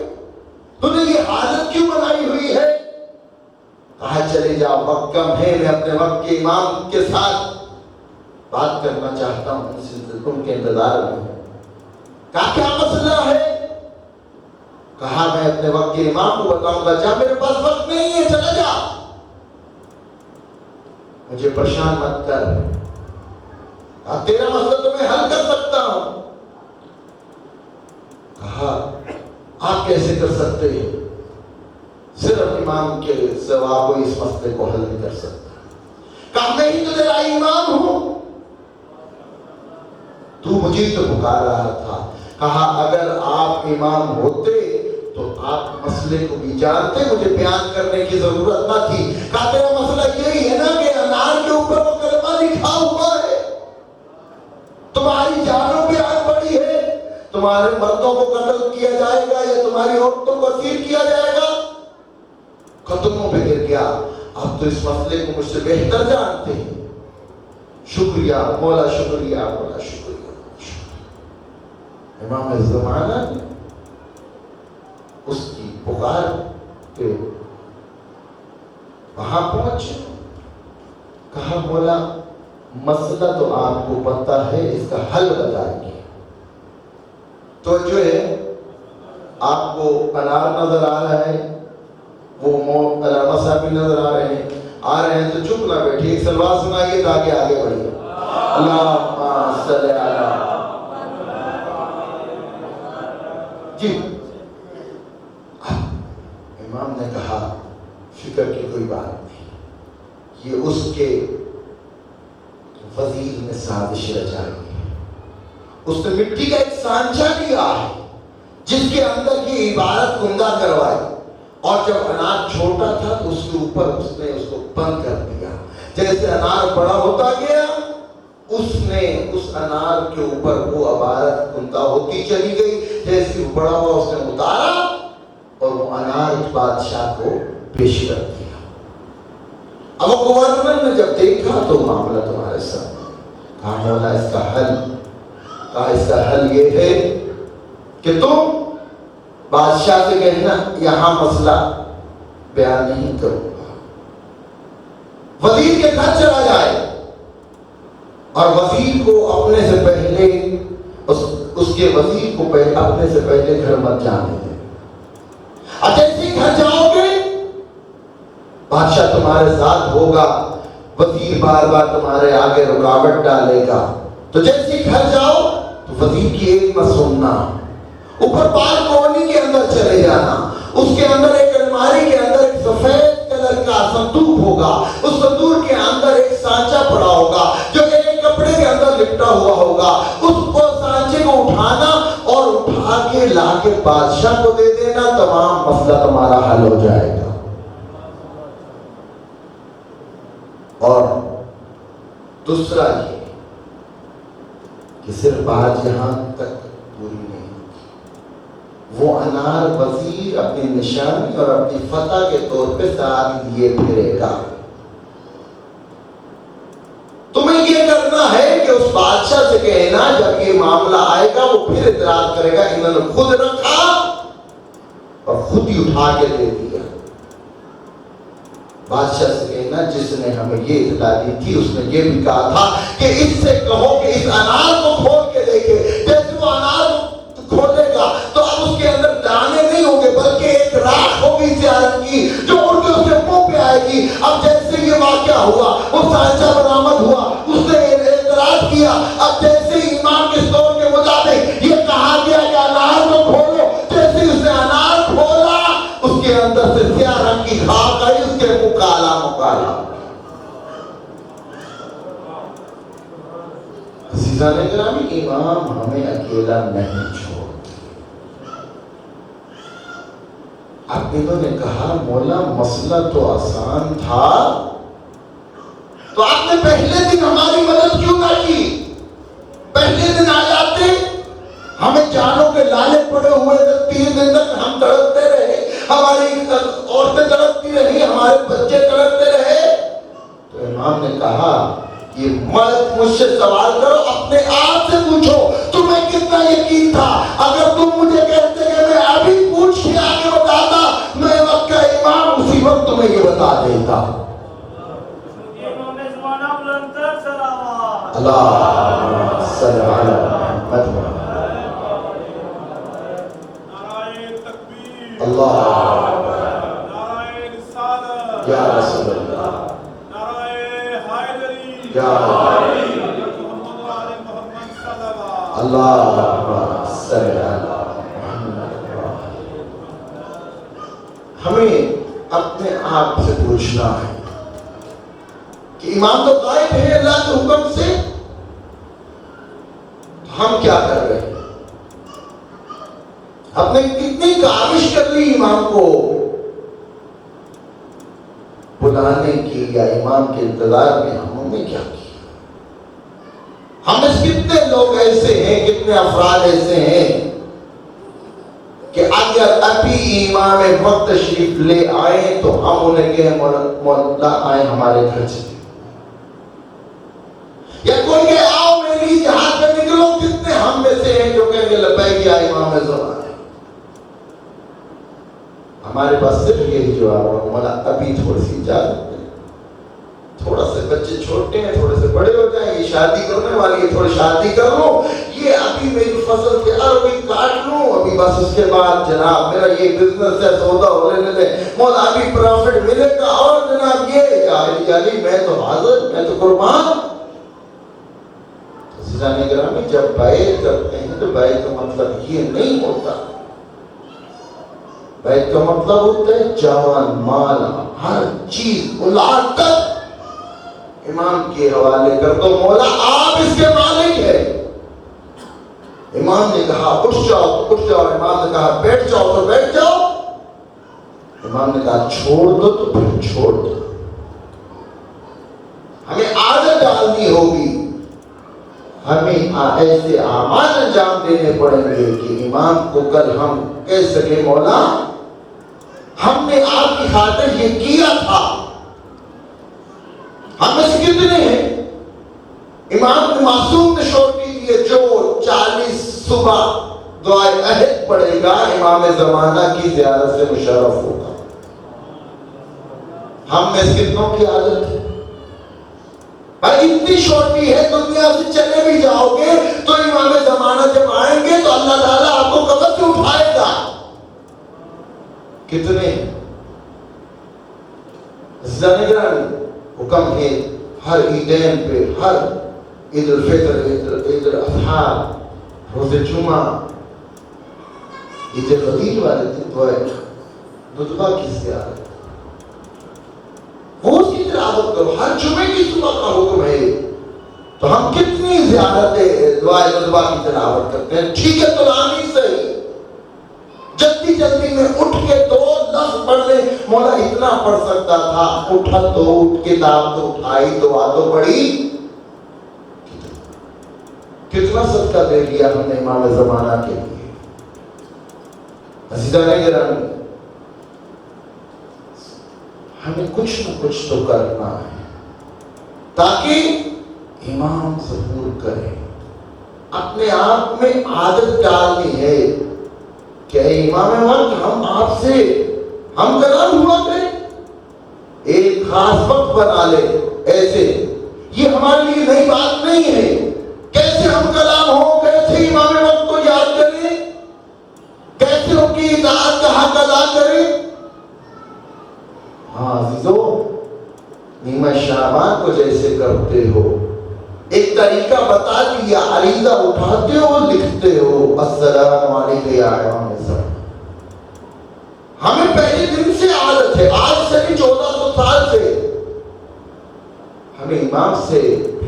تو نے یہ حالت کیوں بنائی ہوئی ہے؟ کہا چلے جاؤ، وقت کم ہے، میں اپنے وقت کے امام کے ساتھ بات کرنا چاہتا ہوں، ان کے انتظار میں ہوں۔ کہا کیا مسئلہ ہے؟ کہا میں اپنے وقت کے امام کو بتاؤں گا، جا میرے پاس وقت نہیں ہے، چلا جا، مجھے پریشان مت کر، کہا تیرا مسئلہ تو میں حل کر سکتا ہوں۔ کہا آپ کیسے کر سکتے ہیں؟ صرف امام کے سوا کوئی اس مسئلے کو حل نہیں کر سکتا۔ کہا میں ہی تو تیرا امام ہوں، تو مجھے تو پکار رہا تھا۔ کہا اگر آپ امام ہوتے تو آپ مسئلے کو بھی جانتے، مجھے بیان کرنے کی ضرورت نہ تھی. کہا میرا مسئلہ یہی ہے نا کہ انار کے اوپر وہ کلمہ لکھا ہوا ہے، تمہاری جانوں پہ آگ پڑی ہے، تمہارے مردوں کو قتل کیا جائے گا یا تمہاری عورتوں کو اسیر کیا جائے گا. قدموں پہ گر گیا. آپ تو اس مسئلے کو مجھ سے بہتر جانتے ہیں. شکریہ مولا، شکریہ مولا، شکریہ. امام زمانہ اس کی پکار پہ وہاں پہنچے. کہا مولا مسئلہ تو آپ کو پتہ ہے، اس کا حل بتائیے. تو جو ہے آپ کو انار نظر آ رہا ہے، وہ علامہ صاحب بھی نظر آ رہے ہیں تو چپ نہ بیٹھیے، ایک سلوات سنائیے تاکہ آگے بڑھیے. اللہم صلی علی. جی امام نے کہا فکر کی کوئی بات نہیں، یہ اس کے وزیر نے سازش رچائی ہے. اس نے مٹی کا ایک سانچہ لیا ہے جس کے اندر یہ عبارت گنگا کروائی، اور جب انار چھوٹا تھا تو اس کے اوپر اس نے اس کو بند کر دیا. جیسے انار بڑا ہوتا گیا اس نے اس انار کے اوپر وہ عبارت گنگا ہوتی چلی گئی. جیسے بڑا ہوا اس نے اتارا اور وہ انار بادشاہ کو پیش کر دیا. اب وہ گورنر نے جب دیکھا تو معاملہ تمہارے سامنے. کہا مولا اس کا حل. کہا اس کا حل یہ ہے کہ تم بادشاہ سے کہنا یہاں مسئلہ بیان نہیں کروں گا. وزیر کے گھر چلا جائے اور وزیر کو اپنے سے پہلے اس کے وزیر کو اپنے سے پہلے گھر مت جانے دیں. جیسے گھر جاؤ گے بادشاہ تمہارے ساتھ ہوگا، وزیر بار بار تمہارے آگے رکاوٹ ڈالے گا. تو جیسے گھر جاؤ تو وزیر کی ایک نہ سننا، اوپر بالکونی کے اندر چلے جانا. اس کے اندر ایک الماری کے اندر ایک سفید کلر کا صندوق ہوگا. اس صندوق کے اندر ایک سانچہ پڑا ہوگا جو ایک کپڑے کے اندر لپٹا ہوا ہوگا. اس سانچے کو اٹھانا اور اٹھا کے لا کے بادشاہ کو دے دینا، تمام مسئلہ تمہارا حل ہو جائے گا. اور دوسرا یہ کہ صرف بات یہاں تک پوری نہیں، وہ انار وزیر اپنی نشانی اور اپنی فتح کے طور پہ ساتھ لیے پھرے گا. تمہیں یہ کرنا ہے کہ اس بادشاہ سے کہنا جب یہ معاملہ آئے گا وہ پھر اعتراض کرے گا انہوں نے خود رکھا اور خود ہی اٹھا کے دے دیا. بادشاہ سے کہنا جس نے ہمیں یہ اطلاع دی تھی اس نے یہ بھی کہا تھا کہ اس سے کہو کہ اس انار کو کھول کے دیکھے. جیسے وہ انار کھولے گا تو اب اس کے اندر دانے نہیں ہوں گے بلکہ ایک راکھ ہوگی سیاہ کی جو اڑ کے اس کے منہ پہ آئے گی. اب جیسے یہ واقعہ ہوا وہ سانچہ برآمد ہوا، اس نے اعتراض کیا. اب جیسے امام کے دور کے مطابق یہ کہا گیا کہ انار کو کھولو، جیسے اس نے انار کھولا اس کے اندر سے سیاہ رنگ کی خاک آئی، اس کے منہ کالا مکالا. عزیزان گرامی امام ہمیں اکیلا نہیں چھوڑ. اب انہوں نے کہا مولا مسئلہ تو آسان تھا تو آپ نے پہلے دن ہماری مدد کیوں نہ کی؟ پہلے دن آ جاتے، ہمیں جانوں کے لالے پڑے ہوئے تھے، 3 دن تک ہم تڑپتے رہے، ہماری عورتیں تڑپتی رہی، ہمارے بچے تڑپتے رہے. تو امام نے کہا یہ مرد مجھ سے سوال کرو، اپنے آپ سے پوچھو تمہیں کتنا یقین تھا. اگر تم مجھے کہتے کہ میں ابھی پوچھ کے آگے بتاتا، میں وقت کا امام اسی وقت تمہیں یہ بتا دیتا. اللہ صلی علی محمد. اللہ یا رسول اللہ، اللہ صلی علی محمد. ہمیں اپنے آپ سے پوچھنا ہے کہ امام تو غائب ہے اللہ کے حکم سے، ہم کیا کر رہے ہیں؟ ہم نے کتنی کاوش کر لی امام کو بلانے کی یا امام کے انتظار میں، ہم نے کیا کیا؟ ہم میں کتنے لوگ ایسے ہیں، کتنے افراد ایسے ہیں کہ اگر ابھی امام وقت تشریف لے آئے تو ہم انہیں کہیں مولا آئے ہمارے گھر سے، یا کوئی کہ آؤ میری جہاد میں نکلو، کتنے ہم میں سے ہیں جو کہیں گے لبیک یا امام زمان ہے۔ ہمارے پاس صرف یہی جواب ہے، مولا ابھی تھوڑی سی اجازت دیں، تھوڑا سے بچے چھوٹے ہیں، تھوڑے سے بڑے ہو جائیں، یہ شادی کرنے والی ہے، تھوڑی شادی کر لو، یہ ابھی میری فصل کے ابھی کاٹ لوں، ابھی بس اس کے بعد جناب میرا یہ بزنس ہے، سودا ہو لینے دیں، مولا ابھی پروفٹ ملے گا، اور جناب یہ علی میں تو حاضر، میں تو قربان۔ سجانے گرامی، جب بیعت کرتے ہیں تو بیعت کا مطلب یہ نہیں ہوتا، بیعت کا مطلب ہوتا ہے جان مال ہر چیز اولاد تک امام کے حوالے کر دو، مولا آپ اس کے مالک ہیں۔ امام نے کہا اٹھ جاؤ تو اٹھ جاؤ، امام نے کہا بیٹھ جاؤ تو بیٹھ جاؤ، امام نے کہا چھوڑ دو تو پھر چھوڑ دو۔ ہمیں عادت ڈالنی ہوگی، ہمیں ایسے اعمال انجام دینے پڑیں گے کہ امام کو کل ہم کہہ سکے مولا ہم نے آپ کی خاطر یہ کیا تھا۔ ہم میں سے کتنے ہیں امام معصوم نے شورٹی دیے جو 40 صبح دعائے عہد پڑھے گا امام زمانہ کی زیارت سے مشرف ہوگا؟ ہم میں سے کتنوں کی عادت ہے؟ بھائی اتنی شورٹی ہے، دنیا سے چلے بھی جاؤ گے تو امام زمانہ جب آئیں گے تو اللہ تعالیٰ آپ کو قبر سے اٹھائے گا۔ کتنے حکم ہے ہر عیدین پہ، ہر عید الفطر، عید الاضحیٰ، روز جمعہ، عید الفطر والے دن دعائے ندبہ کی زیارت، وہ اس کی تلاوت کرو، ہر جمعے کی صبح کا حکم ہے۔ تو ہم کتنی زیارتیں دعائے ندبہ کی تلاوت کرتے ہیں؟ ٹھیک ہے طولانی سے جلدی جلدی میں اٹھ کے 2 لفظ پڑھ لیں، مولا اتنا پڑھ سکتا تھا، اٹھا تو اٹھ کتاب تو اٹھائی، دعا تو پڑھی، کتنا صدقہ دے لیا ہم نے امام زمانہ کے لیے۔ عزیزان گرامی، ہمیں کچھ نہ کچھ تو کرنا ہے تاکہ امام ظہور کرے۔ اپنے آپ میں عادت ڈالنی ہے کہ امام وقت ہم آپ سے ہم کلام ہوا کریں، ایک خاص وقت بنا لے ایسے، یہ ہمارے لیے نئی بات نہیں ہے۔ کیسے ہم کلام ہوں، کیسے امام وقت کو یاد کریں، کیسے ان کی اطاعت کا حق ادا کریں۔ ہاں عزیزو، نیمہ شعبان کو جیسے کرتے ہو، ایک طریقہ بتا دیا، عریضہ اٹھاتے ہو، لکھتے ہو السلام علیکم یا امام صاحب۔ ہمیں پہلے دن سے عادت ہے، آج سے بھی 1400 سال سے ہمیں امام سے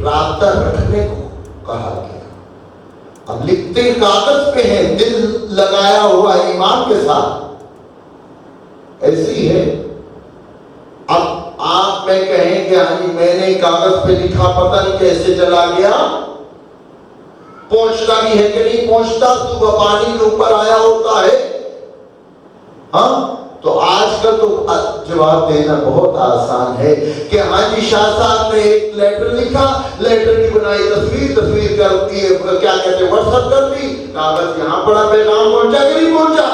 رابطہ رکھنے کو کہا گیا۔ اب لکھتے کاغذ پہ ہیں، دل لگایا ہوا ہے امام کے ساتھ، ایسی ہے۔ اب آپ میں کہیں کہ ہاں جی میں نے کاغذ پہ لکھا، پتہ نہیں کیسے چلا گیا، پہنچتا بھی ہے کہ نہیں پہنچتا، صبح پانی کے اوپر آیا ہوتا ہے۔ ہاں تو آج کل تو جواب دینا بہت آسان ہے کہ ہاں جی شاہ صاحب نے ایک لیٹر لکھا، لیٹر کی بنائی تصویر کر دی، کیا کہتے ہیں واٹس ایپ کر دی، کاغذ یہاں پڑا، پیغام پہنچا کہ نہیں پہنچا؟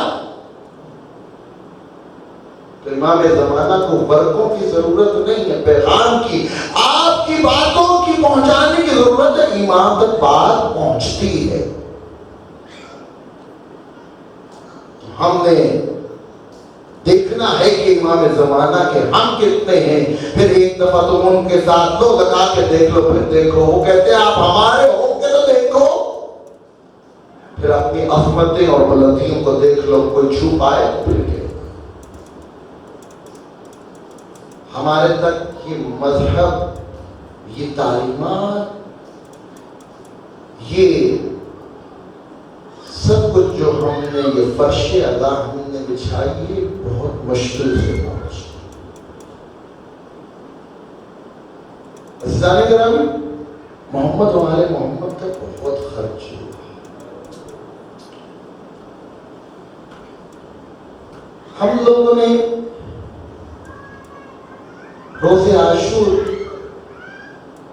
تو امام زمانہ کو برقوں کی ضرورت نہیں ہے، پیغام کی، آپ کی باتوں کی پہنچانے کی ضرورت ہے، امام تک بات پہنچتی ہے۔ ہم نے دیکھنا ہے کہ امام زمانہ کے ہم کتنے ہیں، پھر ایک دفعہ تم ان کے ساتھ دو لگا کے دیکھ لو، پھر دیکھو، وہ کہتے ہیں آپ ہمارے ہو کے تو دیکھو، پھر اپنی عظمتیں اور بلندیوں کو دیکھ لو، کوئی چھو پائے پھر کے۔ ہمارے تک یہ مذہب، یہ تعلیمات، یہ سب کچھ جو ہم نے یہ فرش اللہ ہم نے بچھائی ہے بہت مشکل سے پہنچ. عزیزان گرامی، محمد و آل محمد کا بہت خرچ ہوا. ہم لوگوں نے روز عاشور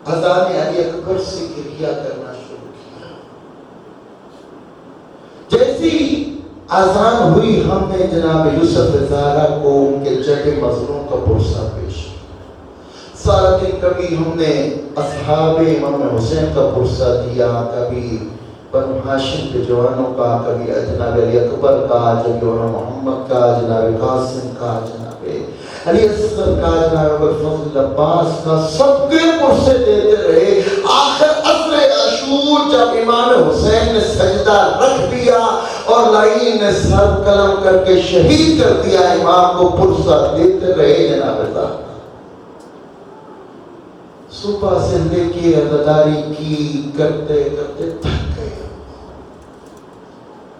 اذان علی اکبر سے کریا کرنا شروع کیا. جیسی اذان ہوئی ہم نے جناب یوسف زہرا کو ان کے جڑے مظلوم کا پرسہ پیش کیا. سارا دن کبھی ہم نے اصحاب امام حسین کا پرسہ دیا، کبھی بنو ہاشم کے جوانوں کا، کبھی جناب علی اکبر کا، جناب محمد کا، جناب قاسم کا، جناب علی اصغر کا، جناب ابوالفضل عباس کا، سب کے پرسے دیتے رہے. آخر عصر عاشور جب امام حسین نے سجدہ رکھ دیا اور لعین نے سر قلم کر کے شہید کر دیا، امام کو پرسہ دیتے رہے. جناب اللہ صبح سے لے کے عزاداری کی کرتے کرتے تھک گئے،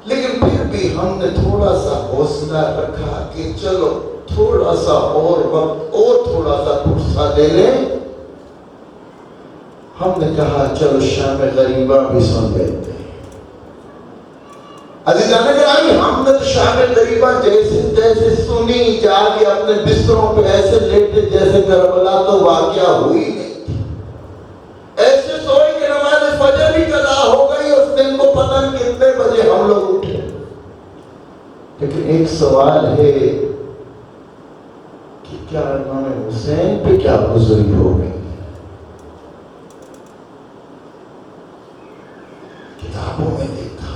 لیکن پھر بھی ہم نے تھوڑا سا حوصلہ رکھا کہ چلو تھوڑا سا اور وقت اور تھوڑا سا پرسہ لے لیں. ہم نے کہا چلو شام غریبہ بھی سن لیتے ہیں. عزیزان گرامی، ہم نے شام غریبہ جیسے جیسے سنی، جا کے اپنے بستروں پہ ایسے لیٹے جیسے کربلا تو واقعہ ہوئی نہیں. ایسے سوئے کہ نماز فجر بھی قضا ہو گئی، اس دن کو پتہ نہیں کتنے بجے ہم لوگ اٹھے. لیکن ایک سوال ہے کہ کیا امام حسین پہ کیا گزری ہو گئی؟ کتابوں میں دیکھا،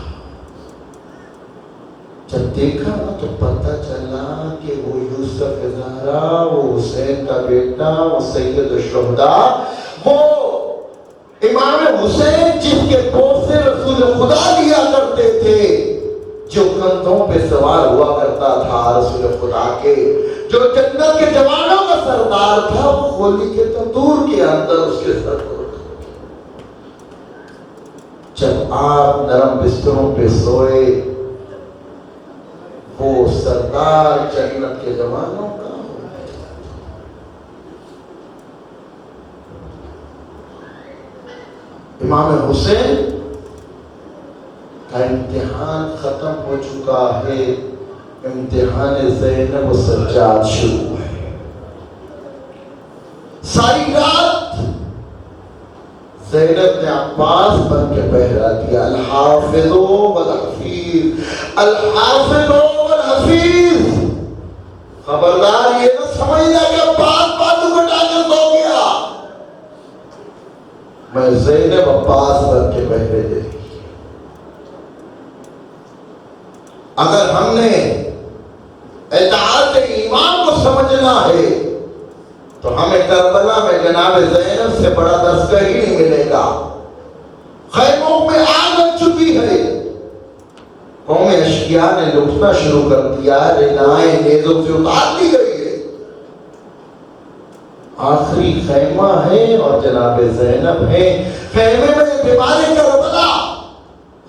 جب دیکھا نا تو پتہ چلا کہ وہ یوسف زہرا، وہ حسین کا بیٹا، وہ سید الشہداء، وہ امام حسین جس کے پوسے رسول خدا لیا کرتے تھے، جو کندھوں پہ سوار ہوا کرتا تھا رسول خدا کے، جو جنت کے جوانوں کا سردار تھا، وہ ہولی کے تندور کے اندر اس کے سر کو رکھا. جب آپ نرم بستروں پہ سوئے، وہ سردار جنت کے جوانوں کا امام حسین کا امتحان ختم ہو چکا ہے. امتحان زینب و سجاد شروع ہے. ساری رات زینب نے عباس بن کے پہرا دیا، الحافظ والحفیظ، الحافظ والحفیظ. خبردار یہ نہ سمجھنا کہ عباس بازو کٹا کے سو گیا. میں زینب عباس بن کے پہرے دے دی. اگر ہم نے اطاعت ایمان کو سمجھنا ہے تو ہمیں کربلا میں جناب زینب سے بڑا تذکرہ ہی نہیں ملے گا. خیموں میں آگ لگ چکی ہے، قوم اشقیاء نے لٹنا شروع کر دیا، ردائیں نیزوں سے اتار لی گئی ہے. آخری خیمہ ہے اور جناب زینب ہے. خیمے میں بیمار کربلا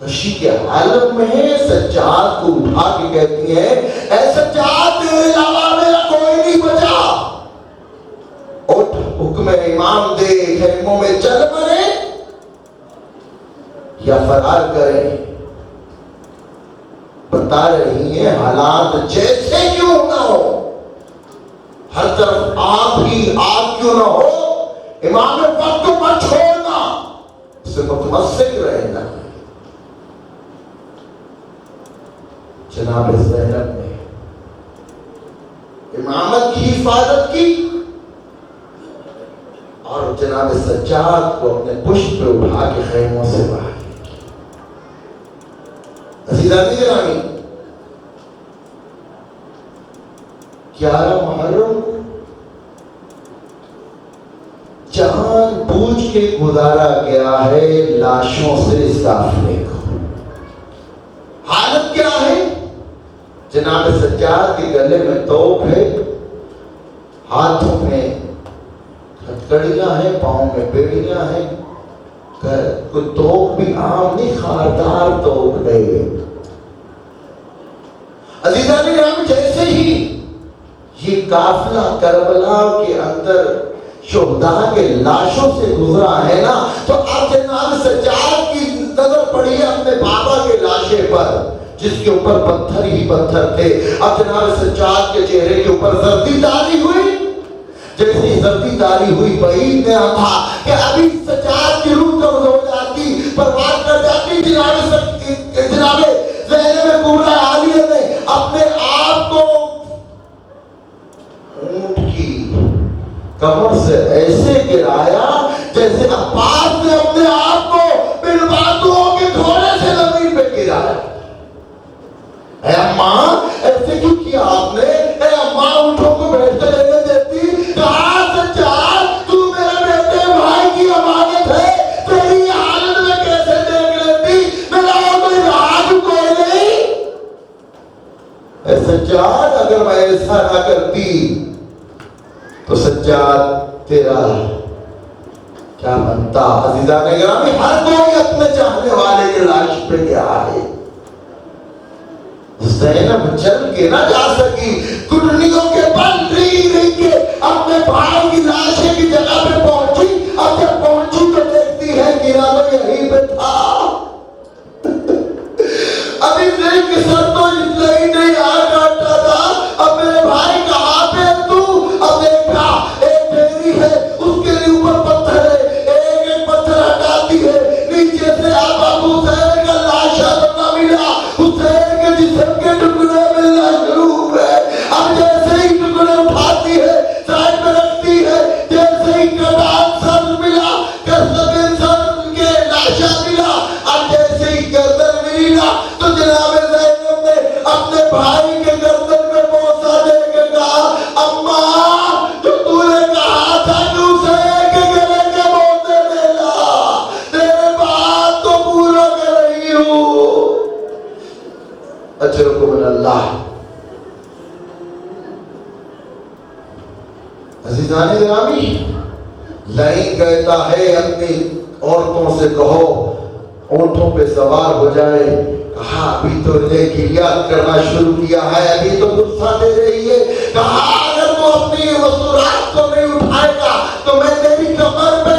خشی کے حالت میں ہے. سجاد کو اٹھا کے کہتی ہے، اے سجاد تیرے علاوہ میرا کوئی نہیں بچا، اٹھ حکم امام دے، خیموں میں چل مرے یا فرار کریں. بتا رہی ہیں حالات جیسے کیوں نہ ہو، ہر طرف آگ ہی آگ کیوں نہ ہو، امام وقت کو مت چھوڑنا، اسے متمسک رہنا. جناب زینب نے امامت کی حفاظت کی اور جناب سجاد کو اپنے پشت پہ اٹھا کے خیموں سے باہر. عزیزان گرامی، 11 محرم کو جان بوجھ کے گزارا گیا ہے لاشوں سے اس قافلے کو. حالت کیا ہے؟ جناب سجاد کے گلے میں توپ ہے، ہاتھوں میں ہتھکڑیاں ہیں، پاؤں میں بیڑیاں ہیں. کوئی توپ بھی عام نہیں، خاردار توپ نہیں، عزیزان گرامی، جیسے ہی یہ قافلہ کربلا کے اندر شہداء کے لاشوں سے گزرا ہے نا، تو اب جناب سجاد کی نظر پڑی ہے اپنے بابا کے لاشے پر جس کے اوپر پتھر ہی پتھر تھے۔ اب جناب سجاد کے چہرے کے اوپر زردی داری ہوئی، جیسی زردی داری ہوئی بعید نے کہا کہ ابھی سجاد کی روح قبض ہو جاتی، پرواز کر جاتی۔ جناب زینب کبریٰ عالیہ نے اپنے آپ کو اونٹ کی کمر سے ایسے گرایا جیسے عباس نے اپنے آپ کو بن بازوؤں کے گھوڑے سے زمین پہ گرایا۔ اے اماں ایسے کیوں کیا آپ نے؟ اے اماں اونٹوں کو بیٹھتے رہنے دیتی؟ کہا سجاد تو میرے بیٹے بھائی کی امانت ہے، تیری حالت میں کیسے دیکھ لیتی؟ میرا کوئی راج کوئی نہیں۔ اے سجاد اگر میں ایسا نہ کرتی تو سجاد تیرا کیا بنتا؟ عزیزان گرامی، ہر کوئی اپنے چاہنے والے کے لاش پہ گیا ہے۔ زینب چل کے نہ جا سکی، گھٹنیوں کے بل رنگ رنگ کے اپنے بھائی کی لاشیں کی جگہ پہ پہنچی۔ اب جب پہنچی تو دیکھتی ہے گرا تو یہیں پہ تھا۔ ابھی زینب کے سر تو اس لیے نہیں آ کاٹا تھا، اب میرے بھائی کہاں پہ تو؟ اب دیکھا ایک ڈیری ہے، اس کے لیے اوپر پتھر ہے، ایک ایک پتھر ہٹاتی ہے، نیچے سے اب ابو حسین کا لاشا تو نہ ملا، حسین کے جسم کے ٹکڑے ملنا شروع ہوئے۔ اب جیسے ہی ٹکڑے اٹھاتی ہے، سائڈ میں رکھتی ہے، جیسے ہی کٹان سر ملا، کسبے سر کے لاشا ملا، اب جیسے ہی گردن ملی نا، تو جناب زینب نے اپنے بھائی کے گردن میں بوسہ دے کے کہا، اماں جو تو نے کہا تھا کہ اسے کے گلے کے بوسے دینا، تیرے بات تو پورا کر رہی ہوں۔ اجرکم من اللہ۔ عزیزان گرامی، لائن کہتا ہے اپنی عورتوں سے کہو اونٹوں پہ سوار ہو جائے۔ کہا ابھی تو نے گریات کرنا شروع کیا ہے، ابھی تو غصہ دے رہی ہے۔ کہا اگر تو اپنی مستورات کو نہیں اٹھائے گا تو میں تیری کمر پہ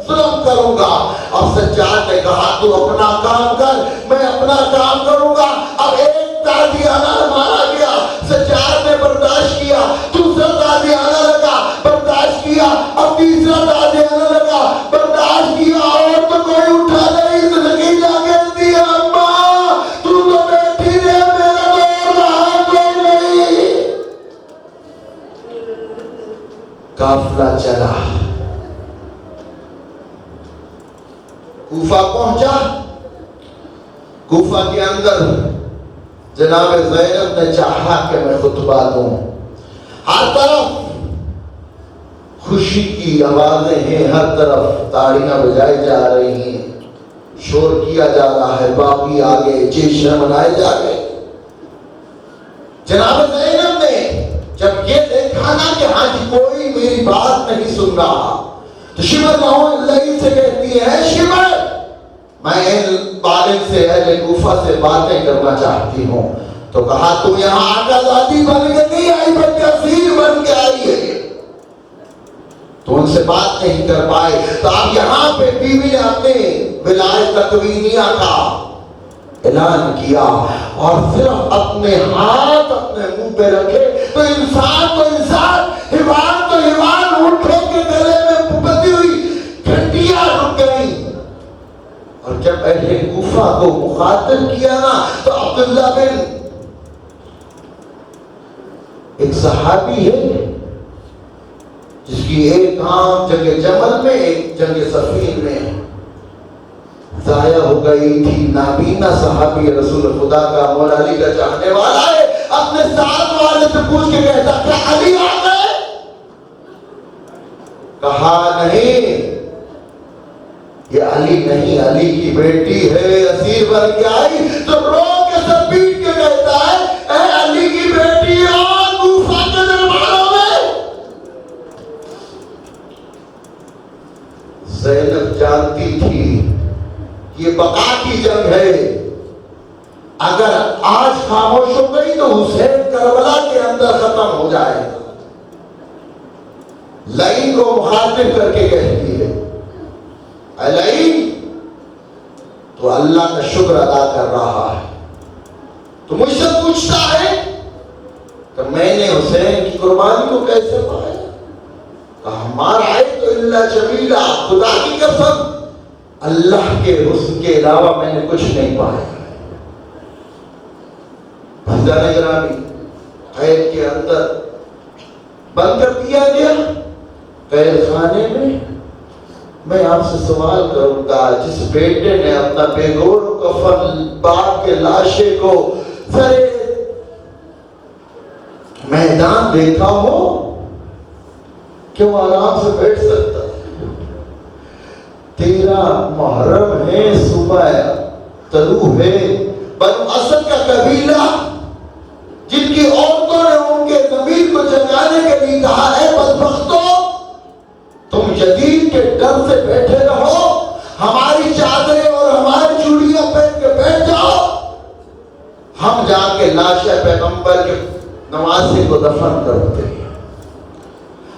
ظلم کروں گا۔ اب سجاد نے کہا تو اپنا کام کر، میں اپنا کام کروں گا۔ اب ایک تازیانہ مارا گیا، سجاد نے برداشت کیا، دوسرا تازیانہ لگا، برداشت کیا، اب تیسرا تازیانہ لگا، برداشت کیا، اور تو کوئی اٹھا نہیں، زندگی جاگے دیا۔ اماں تو بیٹھی رہے، میرا دور رہا کوئی نہیں۔ قافلہ چلا، کوفہ پہنچا۔ کوفہ کے اندر جناب زینب نے چاہا کہ میں خطبہ دوں، ہر طرف خوشی کی آوازیں ہیں، ہر طرف تاڑیاں بجائی جا رہی ہیں، شور کیا جا رہا ہے، باقی آگے جشن منائے جا رہے۔ جناب زینب نے جب یہ دیکھا نا کہ ہاں جی کوئی میری بات نہیں سن رہا، تو شمر لئی سے کہتی ہے، شمر میں ان بالغ سے اہل کوفہ سے باتیں کرنا چاہتی ہوں۔ تو کہا تو یہاں آقا زادی بن کے نہیں آئی بلکہ اسیر بن کے آئی ہے، تو ان سے بات نہیں کر پائے۔ تو اب یہاں پہ بیوی نے اپنے ولایت تکوینیہ کا اعلان کیا اور صرف اپنے ہاتھ اپنے منہ پہ رکھے تو انسان تو انسان، حیوان تو حیوان، اونٹوں کے گلے میں بندھی ہوئی گھنٹیاں رک گئیں۔ اور جب اہل کوفہ کو مخاطب کیا نا تو عبداللہ بن ایک صحابی ہے جس کی ایک آنکھ جنگ جمل میں ایک جنگ صفین میں ضائع ہو گئی تھی، نابینا صحابی رسول خدا کا، مولا علی کا چاہنے والا ہے، اپنے ساتھ والے سے پوچھ کے کہتا کیا علی آ گئے؟ کہا نہیں یہ علی نہیں، علی کی بیٹی ہے، اسیر بن کے آئی۔ تو رو کے سب پیٹ کے کہتا ہے اے علی کی بیٹی اور کوفہ کے درباروں میں۔ زینب جانتی تھی یہ بقا کی جنگ ہے، اگر آج خاموش ہو گئی تو حسین کربلا کے اندر ختم ہو جائے گا. لعین کو مخاطب کر کے کہتی ہے اے لعین تو اللہ کا شکر ادا کر رہا ہے, تو مجھ سے پوچھتا ہے کہ میں نے حسین کی قربانی کو کیسے پایا؟ ہمارا ہے تو اللہ جمیلہ, خدا کی قسم اللہ کے حسن کے علاوہ میں نے کچھ نہیں پایا. بھائی گرامی, قید کے اندر بند کر دیا گیا قید خانے میں آپ سے سوال کروں گا, جس بیٹے نے اپنا بے گور و کفن باپ کے لاشے کو سرے میدان دیکھا ہو, کیوں آرام سے بیٹھ سکتا ہے؟ 13 محرم ہے, صبح طلوع ہے, بنو اسد کا قبیلہ جن کی عورتوں نے ان کے ضمیر کو جگانے کے لیے کہا ہے بدبختو تم یزید کے ڈر سے بیٹھے رہو, ہماری چادریں اور ہماری چوڑیاں پہن کے بیٹھ جاؤ, ہم جا کے لاش پیغمبر کے نواسے کو دفن کرتے ہیں.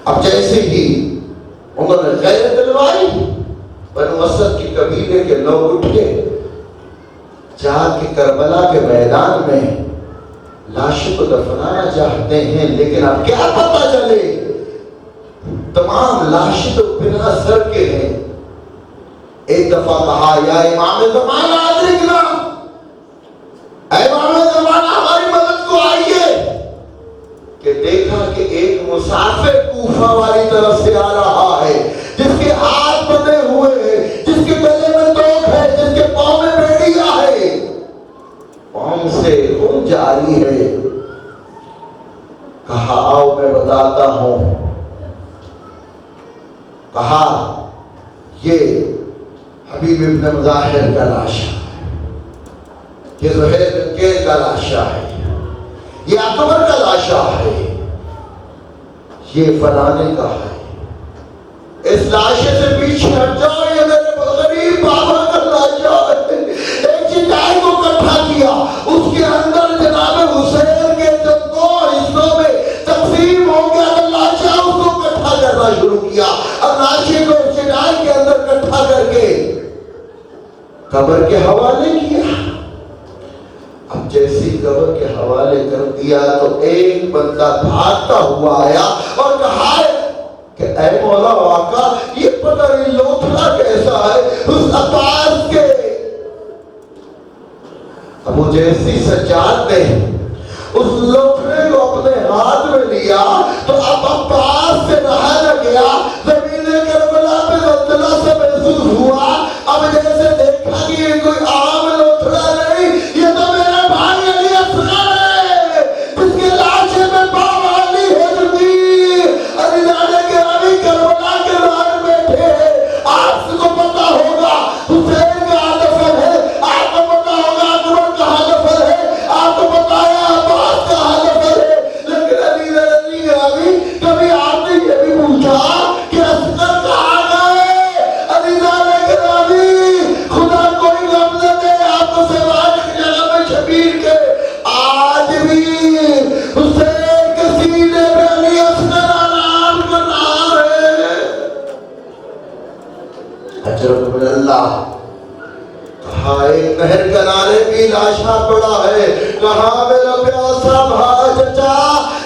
اب جیسے ہی انہوں نے غیرت دلوائی, بنو اسد کی قبیلے کے لوگ اٹھے, جا کے کربلا کے میدان میں لاشوں کو دفنانا چاہتے ہیں, لیکن اب کیا پتہ چلے تمام لاشیں تو بنا سر کے ہیں. ایک دفعہ کہا یا امام زمانہ ادرکنا, اے امام زمانہ ہماری مدد کو آئیے, کہ دیکھا کہ ایک مسافر کوفہ والی طرف سے آ رہا ہے, جس کے ہاتھ بندھے ہوئے ہیں, جس کے گلے میں توق ہے, جس کے پاؤں میں بیڑیا ہے, پاؤں سے خون جاری ہے. کہا آؤ میں بتاتا ہوں. کہا یہ حبیب ابن مظاہر کا لاشا ہے, یہ زہیر بن کیر کا لاشا ہے, یہ اکبر کا لاشا ہے, یہ فلانے کا ہے. اس لاشے سے پیچھے ہٹ جاؤ, یہ میرے غریب بابا کا لاشا ہے. ایک چٹائی کو اکٹھا کیا, اس کے اندر جناب حسین کے جب 2 حصوں میں تقسیم ہو گیا تو لاشا اس کو اکٹھا کرنا شروع کیا. اب لاشے کو چٹائی کے اندر اکٹھا کر کے قبر کے حوالے کیا. اب جیسی قبر کے حوالے کر دیا تو ایک بندہ بھاگتا ہوا آیا اور کہا کہ اے مولا آقا یہ پتہ نہیں لوتھڑا کیسا ہے اس عباس کے. اب وہ جیسی سجاد نے اس لوتھڑے کو اپنے ہاتھ میں لیا تو اب عباس سے رہا نہ گیا, زمین کربلا پہ زلزلہ سے محسوس ہوا. اب جیسے دیکھا کہ یہ کوئی عام لوتھڑا نہیں, یہ تو میرا بھائی علی اصغر ہے جس کے لاشے میں پاؤں والی ہو چکی. علی زادے کے راوی کربلا کے بعد بیٹھے ہیں. آپ کو پتا ہوگا حسین کا دفن ہے, آپ کو پتا ہوگا اکبر کا دفن ہے, آپ کو پتا ہے عباس کا دفن ہے, لیکن علی زادے کے راوی کبھی آپ نے یہ بھی پوچھا کہ اصغر کہاں گئے؟ علی زادے کے راوی خدا کوئی غم نہ دے آپ کو سوال جگہ میں شبیر کے, آج بھی حسین کے سینے پہ علی اصغر آرام کر رہا ہے. اجرب من اللہ. کہا ایک نہر کنارے بھی لاشا پڑا ہے, کہا میرا پیاسا بھائی چچا,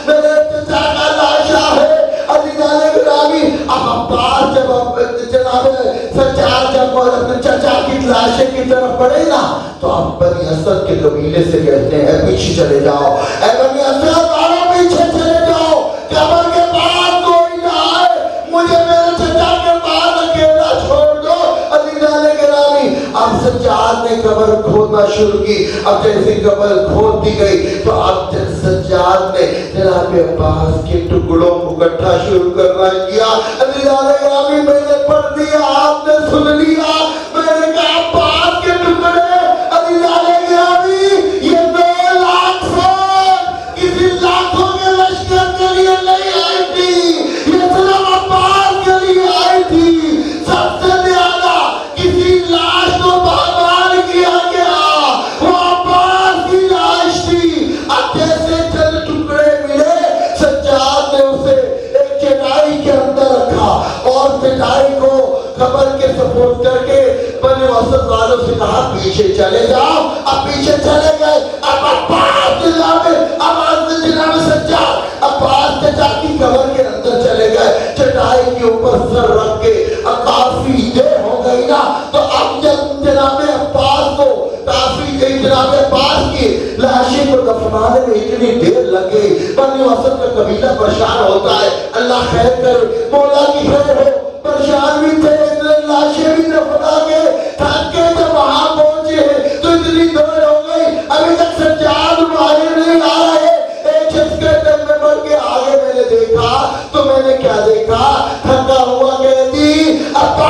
میرے چچا کا لاشا ہے. علی زادے کے راوی اب عباس جب جناب سجاد جب اپنے چچا کی لاشے کی طرف پڑے نا تو اب بنی اسد کے قبیلے سے کہتے ہیں پیچھے چلے جاؤ, اے بنی اسد والوں پیچھے چلے جاؤ, قبر کے پاس کوئی نہ آئے, مجھے میرے چچا کے پاس اکیلا چھوڑ دو. علی زادے کے راوی اب سجاد نے قبر کھودنا شروع کی. اب جیسے قبر کھود دی گئی تو اب سجاد نے جناب عباس کے ٹکڑوں کو اکٹھا شروع کرنا کیا. علی زادے کے راوی میں نے پڑھ دیا, آپ نے سن لیا, میں نے کہا عباس کے ٹکڑے. علی زادے کے راوی یہ 2 لاکھ فوج کسی لاکھوں کے لشکر کے لیے نہیں آئی تھی, یہ صرف عباس کے لیے آئی تھی. سب سے زیادہ کسی لاش کو بابار کیا گیا وہ عباس خبر کے سپورٹ کر کے بنی وسط والوں سے کہا پیچھے چلے جاؤ. اب پیچھے چلے گئے. اب عباس جناب سجاد عباس چچا کی قبر کے اندر چلے گئے. چٹائی کے اوپر سر رکھ کے اب کافی دیر ہو گئی نا, تو اب جب جناب عباس کو کافی دیر جناب عباس کی لاشیں کو دفنانے میں اتنی دیر لگ گئی. بنی وسط کا قبیلہ پریشان ہوتا ہے. اللہ خیر کر, مولا کی خیر ہو. پریشان بھی تھے, لاشیں بھی دفنا کے تھک کے جب وہاں پہنچے تو اتنی دیر ہو گئی, ابھی تک سجاد باہر نہیں آ رہے. ایک شخص کے دل میں بڑھ کے آگے میں نے دیکھا تو میں نے کیا دیکھا, تھکا ہوا کہتی ابا